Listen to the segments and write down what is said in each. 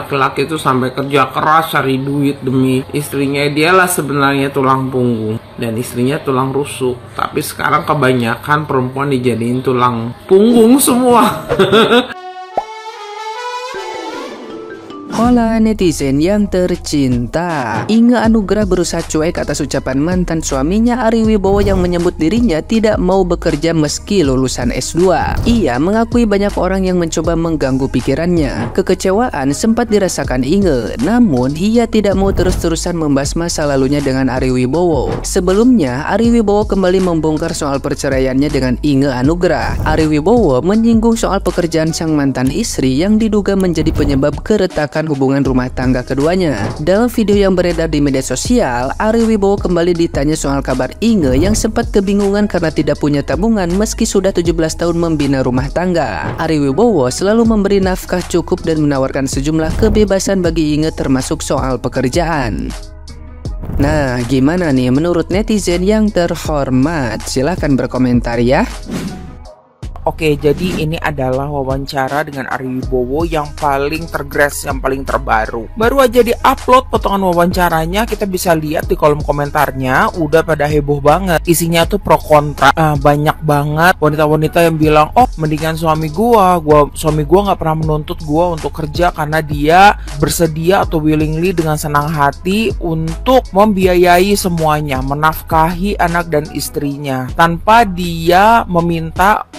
Laki-laki itu sampai kerja keras cari duit demi istrinya. Dialah sebenarnya tulang punggung dan istrinya tulang rusuk. Tapi sekarang kebanyakan perempuan dijadiin tulang punggung semua. Hola netizen yang tercinta, Inge Anugrah berusaha cuek atas ucapan mantan suaminya Ari Wibowo yang menyebut dirinya tidak mau bekerja meski lulusan S2. Ia mengakui banyak orang yang mencoba mengganggu pikirannya. Kekecewaan sempat dirasakan Inge, namun ia tidak mau terus-terusan membahas masa lalunya dengan Ari Wibowo. Sebelumnya, Ari Wibowo kembali membongkar soal perceraiannya dengan Inge Anugrah. Ari Wibowo menyinggung soal pekerjaan sang mantan istri yang diduga menjadi penyebab keretakan hubungan rumah tangga keduanya. Dalam video yang beredar di media sosial, Ari Wibowo kembali ditanya soal kabar Inge yang sempat kebingungan karena tidak punya tabungan meski sudah 17 tahun membina rumah tangga. Ari Wibowo selalu memberi nafkah cukup dan menawarkan sejumlah kebebasan bagi Inge termasuk soal pekerjaan. Nah, gimana nih menurut netizen yang terhormat? Silahkan berkomentar ya. Oke, jadi ini adalah wawancara dengan Ari Wibowo yang paling tergres, yang paling terbaru. Baru aja di-upload potongan wawancaranya, kita bisa lihat di kolom komentarnya udah pada heboh banget. Isinya tuh pro kontra, banyak banget wanita-wanita yang bilang, oh mendingan suami gua nggak pernah menuntut gua untuk kerja karena dia bersedia atau willingly dengan senang hati untuk membiayai semuanya, menafkahi anak dan istrinya tanpa dia meminta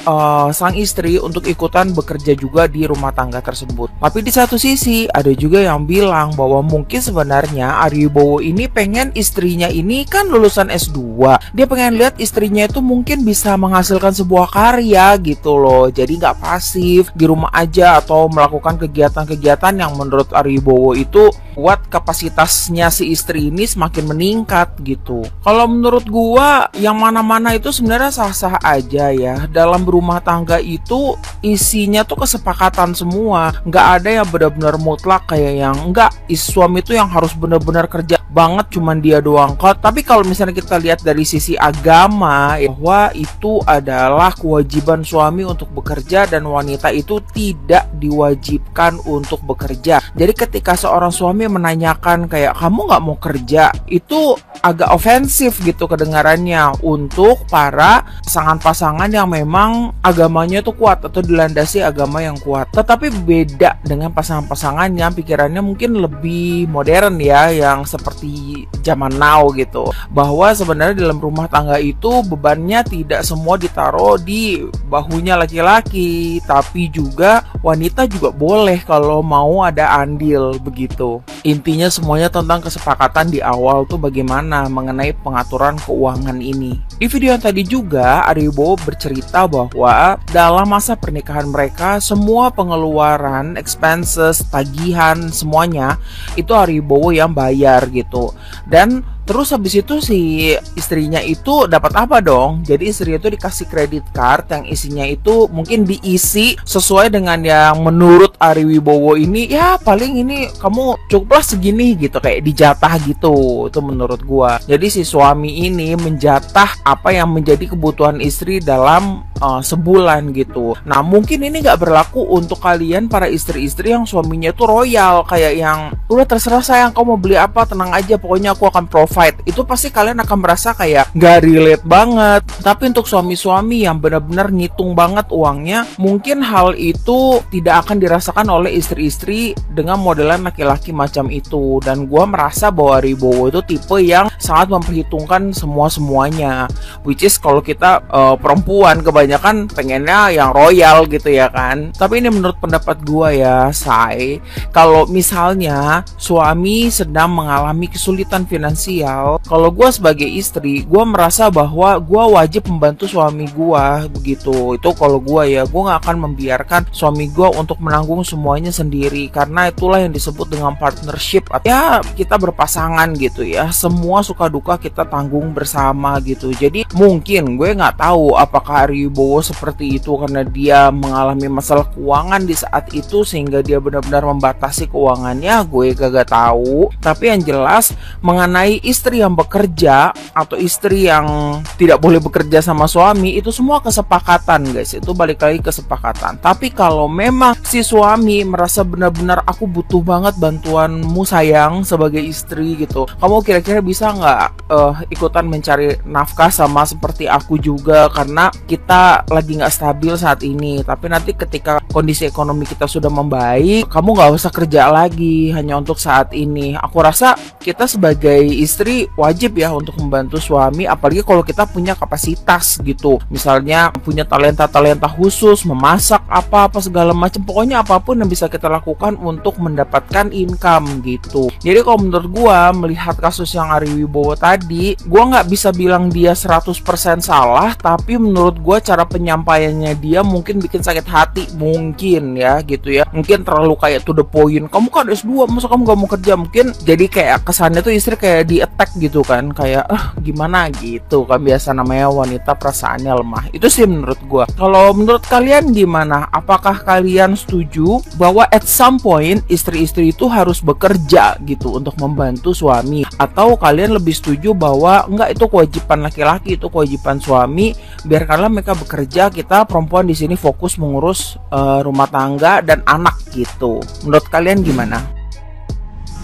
sang istri untuk ikutan bekerja juga di rumah tangga tersebut. Tapi di satu sisi ada juga yang bilang bahwa mungkin sebenarnya Ari Wibowo ini pengen istrinya ini kan lulusan S2. Dia pengen lihat istrinya itu mungkin bisa menghasilkan sebuah karya gitu loh. Jadi nggak pasif di rumah aja atau melakukan kegiatan-kegiatan yang menurut Ari Wibowo itu buat kapasitasnya si istri ini semakin meningkat gitu. Kalau menurut gua yang mana-mana itu sebenarnya sah-sah aja ya. Dalam berumah tangga itu isinya tuh kesepakatan semua, nggak ada yang benar-benar mutlak kayak yang enggak suami itu yang harus benar-benar kerja banget cuman dia doang kok. Tapi kalau misalnya kita lihat dari sisi agama bahwa itu adalah kewajiban suami untuk bekerja dan wanita itu tidak diwajibkan untuk bekerja. Jadi ketika seorang suami menanyakan kayak kamu nggak mau kerja, itu agak ofensif gitu kedengarannya untuk para pasangan-pasangan yang memang agamanya tuh kuat atau dilandasi agama yang kuat. Tetapi beda dengan pasangan-pasangan yang pikirannya mungkin lebih modern ya, yang seperti zaman now gitu. Bahwa sebenarnya dalam rumah tangga itu bebannya tidak semua ditaruh di bahunya laki-laki, tapi juga wanita juga boleh kalau mau ada andil begitu. Intinya semuanya tentang kesepakatan di awal tuh bagaimana mengenai pengaturan keuangan ini. Di video yang tadi juga Ari Wibowo bercerita bahwa dalam masa pernikahan mereka semua pengeluaran, expenses, tagihan semuanya itu Ari Wibowo yang bayar gitu. Dan terus habis itu si istrinya itu dapat apa dong? Jadi istrinya itu dikasih credit card yang isinya itu mungkin diisi sesuai dengan yang menurut Ari Wibowo ini, ya paling ini kamu cukuplah segini gitu, kayak dijatah gitu. Itu menurut gua. Jadi si suami ini menjatah apa yang menjadi kebutuhan istri dalam sebulan gitu. Nah mungkin ini nggak berlaku untuk kalian para istri-istri yang suaminya itu royal, kayak yang udah terserah sayang kamu mau beli apa tenang aja pokoknya aku akan provide. Itu pasti kalian akan merasa kayak nggak relate banget. Tapi untuk suami-suami yang benar-benar ngitung banget uangnya, mungkin hal itu tidak akan dirasakan oleh istri-istri dengan modelan laki-laki macam itu. Dan gue merasa bahwa Ari Wibowo itu tipe yang sangat memperhitungkan semuanya, which is kalau kita perempuan kebanyakan pengennya yang royal gitu ya kan. Tapi ini menurut pendapat gue ya, say, kalau misalnya suami sedang mengalami kesulitan finansial, kalau gue sebagai istri, gue merasa bahwa gue wajib membantu suami gue begitu. Itu kalau gue ya, gue gak akan membiarkan suami gue untuk menanggung semuanya sendiri, karena itulah yang disebut dengan partnership. Ya kita berpasangan gitu ya, semua suka duka kita tanggung bersama gitu. Jadi mungkin gue nggak tahu apakah Ari Wibowo seperti itu karena dia mengalami masalah keuangan di saat itu sehingga dia benar-benar membatasi keuangannya, gue gak tahu. Tapi yang jelas mengenai istri yang bekerja atau istri yang tidak boleh bekerja sama suami, itu semua kesepakatan guys, itu balik lagi kesepakatan. Tapi kalau memang si suami merasa benar-benar aku butuh banget bantuanmu sayang sebagai istri gitu, kamu kira-kira bisa nggak ikutan mencari nafkah sama seperti aku juga, karena kita lagi nggak stabil saat ini, tapi nanti ketika kondisi ekonomi kita sudah membaik, kamu nggak usah kerja lagi hanya untuk saat ini. Aku rasa kita sebagai istri wajib ya untuk membantu suami, apalagi kalau kita punya kapasitas gitu, misalnya punya talenta-talenta khusus, memasak apa-apa segala macam, pokoknya apapun yang bisa kita lakukan untuk mendapatkan income gitu. Jadi kalau menurut gua melihat kasus yang Ari Wibowo tadi, gua nggak bisa bilang dia 100% salah, tapi menurut gua cara penyampaiannya dia mungkin bikin sakit hati, mungkin ya gitu ya, mungkin terlalu kayak to the point, kamu kan S2 masa kamu gak mau kerja, mungkin jadi kayak kesannya tuh istri kayak di attack gitu kan, kayak gimana gitu kan, biasa namanya wanita perasaannya lemah. Itu sih menurut gua. Kalau menurut kalian gimana? Apakah kalian setuju bahwa at some point istri-istri itu harus bekerja gitu untuk membantu suami, atau kalian lebih setuju bahwa enggak, itu kewajiban laki-laki, itu kewajiban suami, biarkanlah mereka bekerja, kita perempuan di sini fokus mengurus rumah tangga dan anak gitu. Menurut kalian gimana?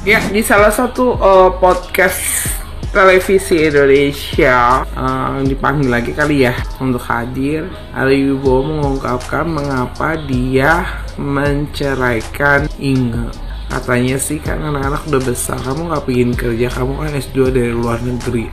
Ya, di salah satu podcast televisi Indonesia dipanggil lagi kali ya untuk hadir, Ari Wibowo mengungkapkan mengapa dia menceraikan Inge. Katanya sih kan anak-anak udah besar, kamu gak pengen kerja, kamu kan S2 dari luar negeri.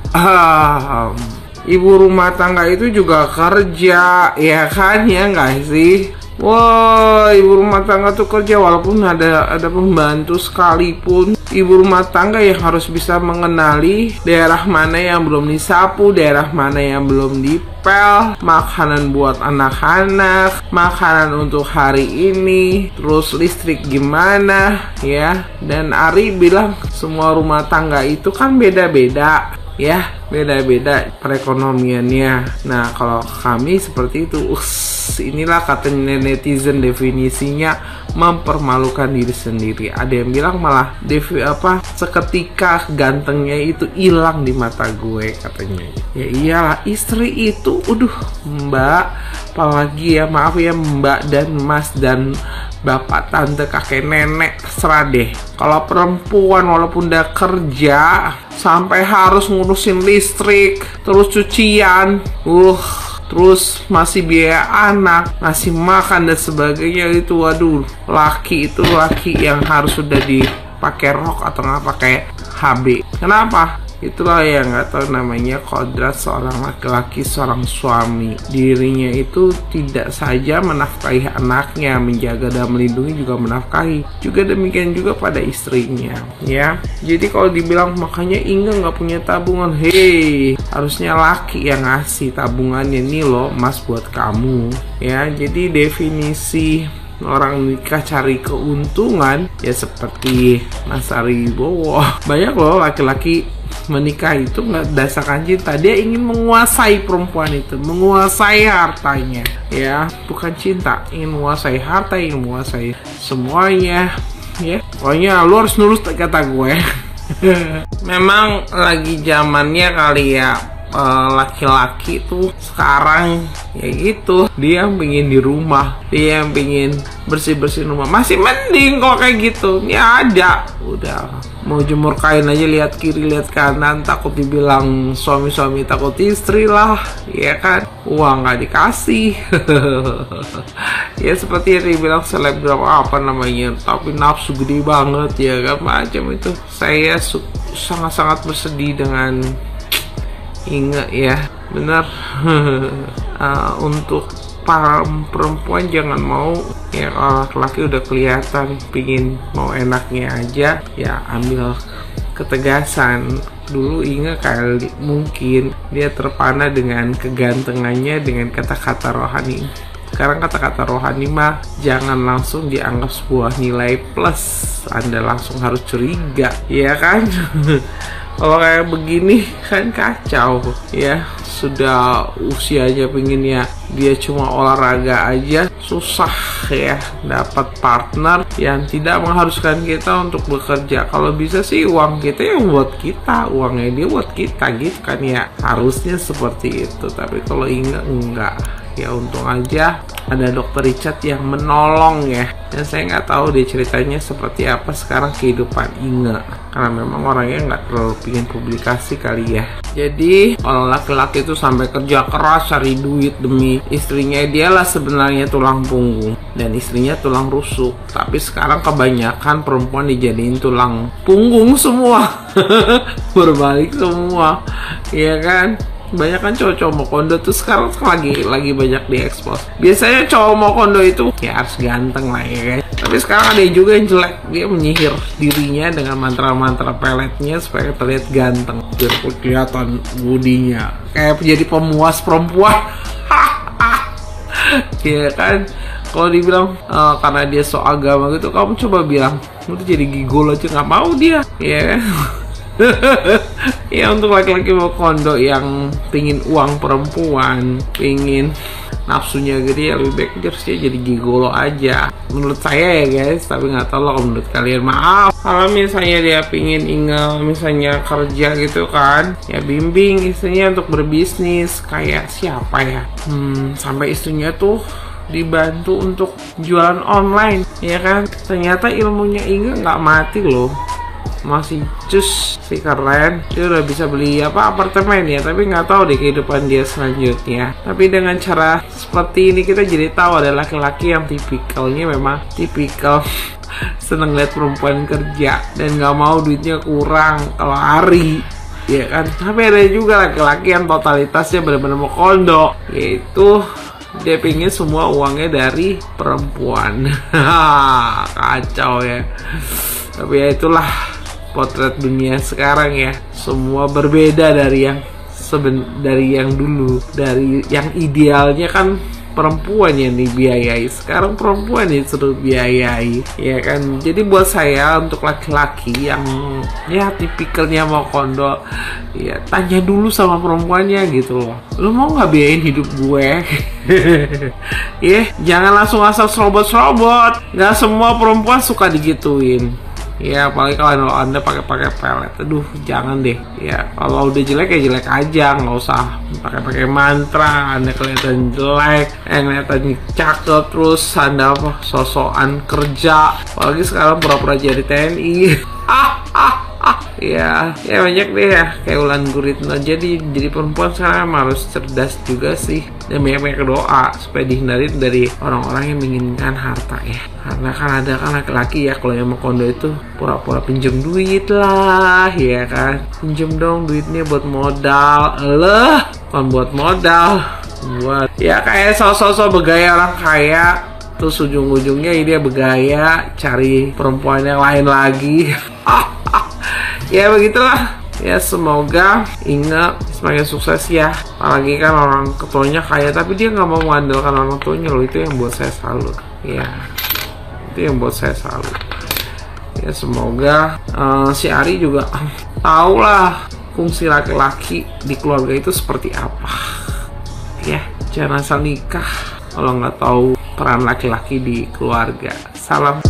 Ibu rumah tangga itu juga kerja, ya kan, ya nggak sih? Wah, ibu rumah tangga tuh kerja walaupun ada pembantu sekalipun. Ibu rumah tangga yang harus bisa mengenali daerah mana yang belum disapu, daerah mana yang belum dipel, makanan buat anak-anak, makanan untuk hari ini, terus listrik gimana ya. Dan Ari bilang semua rumah tangga itu kan beda-beda ya, beda-beda perekonomiannya. Nah, kalau kami seperti itu, inilah katanya netizen definisinya mempermalukan diri sendiri. Ada yang bilang malah seketika gantengnya itu hilang di mata gue katanya. Ya iyalah, istri itu mbak, apalagi ya, maaf ya mbak dan mas dan bapak, tante, kakek, nenek, terserah deh. Kalau perempuan walaupun udah kerja sampai harus ngurusin listrik, terus cucian, terus masih biaya anak, ngasih makan dan sebagainya, itu waduh, laki yang harus sudah dipakai rok atau nggak pakai HB. Kenapa? Itulah yang nggak tahu namanya kodrat seorang laki-laki, seorang suami. Dirinya itu tidak saja menafkahi anaknya, menjaga dan melindungi, juga menafkahi. Juga demikian juga pada istrinya, ya. Jadi kalau dibilang makanya Inge nggak punya tabungan, harusnya laki yang ngasih tabungannya, nih loh mas buat kamu, ya. Jadi definisi orang nikah cari keuntungan ya seperti Mas Ari Wibowo. Banyak loh laki-laki menikah itu nggak berdasarkan cinta, dia ingin menguasai perempuan itu, menguasai hartanya, ya, bukan cinta, ingin menguasai harta, ingin menguasai semuanya, ya. Pokoknya lu harus nurut kata gue. Memang lagi zamannya kali ya, laki-laki tuh sekarang ya gitu, dia yang pengen di rumah, dia yang pengen bersih-bersih rumah, masih mending kok kayak gitu. Ya ada, udah mau jemur kain aja lihat kiri lihat kanan, takut dibilang suami-suami takut istri lah, ya kan, uang nggak dikasih. Ya seperti yang dibilang selebgram apa namanya, tapi nafsu gede banget ya kan, macam itu. Saya sangat-sangat bersedih dengan Inge ya, benar. Untuk para perempuan jangan mau ya, kalau laki-laki udah kelihatan pingin mau enaknya aja ya, ambil ketegasan. Dulu Inge kali mungkin dia terpana dengan kegantengannya, dengan kata-kata rohani. Sekarang kata-kata rohani mah jangan langsung dianggap sebuah nilai plus, Anda langsung harus curiga, ya kan? Kalau kayak begini kan kacau ya. Sudah usianya pengennya dia cuma olahraga aja, susah ya dapat partner yang tidak mengharuskan kita untuk bekerja. Kalau bisa sih uang kita yang buat kita, uangnya dia buat kita gitu kan ya. Harusnya seperti itu. Tapi kalau enggak. Ya untung aja ada Dokter Richard yang menolong ya. Dan saya nggak tahu dia ceritanya seperti apa sekarang kehidupan Inge, karena memang orangnya nggak terlalu pingin publikasi kali ya. Jadi orang laki-laki itu sampai kerja keras cari duit demi istrinya. Dialah sebenarnya tulang punggung dan istrinya tulang rusuk. Tapi sekarang kebanyakan perempuan dijadiin tulang punggung semua. Berbalik semua, ya kan? Banyak kan cowok-cowok mau kondo tuh sekarang lagi banyak diekspos. Biasanya cowok mau kondo itu ya harus ganteng lah ya kan. Tapi sekarang ada juga yang jelek, dia menyihir dirinya dengan mantra-mantra peletnya supaya terlihat ganteng, biar kelihatan bodinya kayak jadi pemuas perempuan. Ya kan. Kalau dibilang karena dia so agama gitu, kamu coba bilang lu tuh jadi gigolo aja nggak mau dia, ya kan? Ya untuk laki-laki mau kondo yang pingin uang perempuan, pingin nafsunya gede, ya lebih baik harusnya jadi gigolo aja menurut saya ya guys. Tapi nggak tahu kalau menurut kalian. Maaf kalau misalnya dia pingin misalnya kerja gitu kan, ya bimbing istrinya untuk berbisnis. Kayak siapa ya, sampai istrinya tuh dibantu untuk jualan online, ya kan. Ternyata ilmunya Inge nggak mati loh, masih cus si keren. Dia udah bisa beli apartemen ya, tapi nggak tahu deh kehidupan dia selanjutnya. Tapi dengan cara seperti ini kita jadi tahu ada laki-laki yang tipikalnya memang tipikal seneng lihat perempuan kerja dan nggak mau duitnya kurang kalau hari, ya kan. Tapi ada juga laki-laki yang totalitasnya benar-benar mau kondo, yaitu dia pingin semua uangnya dari perempuan. Kacau ya. Tapi ya itulah potret dunia sekarang ya. Semua berbeda dari yang dulu. Dari yang idealnya kan perempuan yang dibiayai, sekarang perempuan yang disuruh biayai, ya kan. Jadi buat saya untuk laki-laki yang ya tipikalnya mau kondo, ya tanya dulu sama perempuannya gitu loh, lu mau nggak biayain hidup gue? Ya jangan langsung asal serobot-serobot. Nggak semua perempuan suka digituin. Ya apalagi kalau anda pakai pelet, aduh jangan deh. Ya kalau udah jelek ya jelek aja, nggak usah pakai mantra. Anda kelihatan jelek, kelihatan cakep, terus anda sosokan kerja. Apalagi sekarang pura-pura jadi TNI. Ya banyak deh ya kayak Wulan Guritno. Jadi perempuan sekarang harus cerdas juga sih, dan banyak doa supaya dihindari dari orang-orang yang menginginkan harta ya. Karena kan ada kan laki-laki ya kalau yang mau kondo itu pura-pura pinjem duit lah, ya kan. Pinjem dong duitnya buat modal, bukan buat modal, buat ya kayak sosok bergaya orang kaya. Terus ujung-ujungnya dia bergaya cari perempuan yang lain lagi. Ya begitulah. Ya semoga Inge semakin sukses ya. Apalagi kan orang ketuanya kaya, tapi dia nggak mau mengandalkan orang tuanya loh. Itu yang buat saya salut. Ya itu yang buat saya salut. Ya semoga si Ari juga tahu lah fungsi laki-laki di keluarga itu seperti apa. Ya jangan asal nikah kalau nggak tahu peran laki-laki di keluarga. Salam.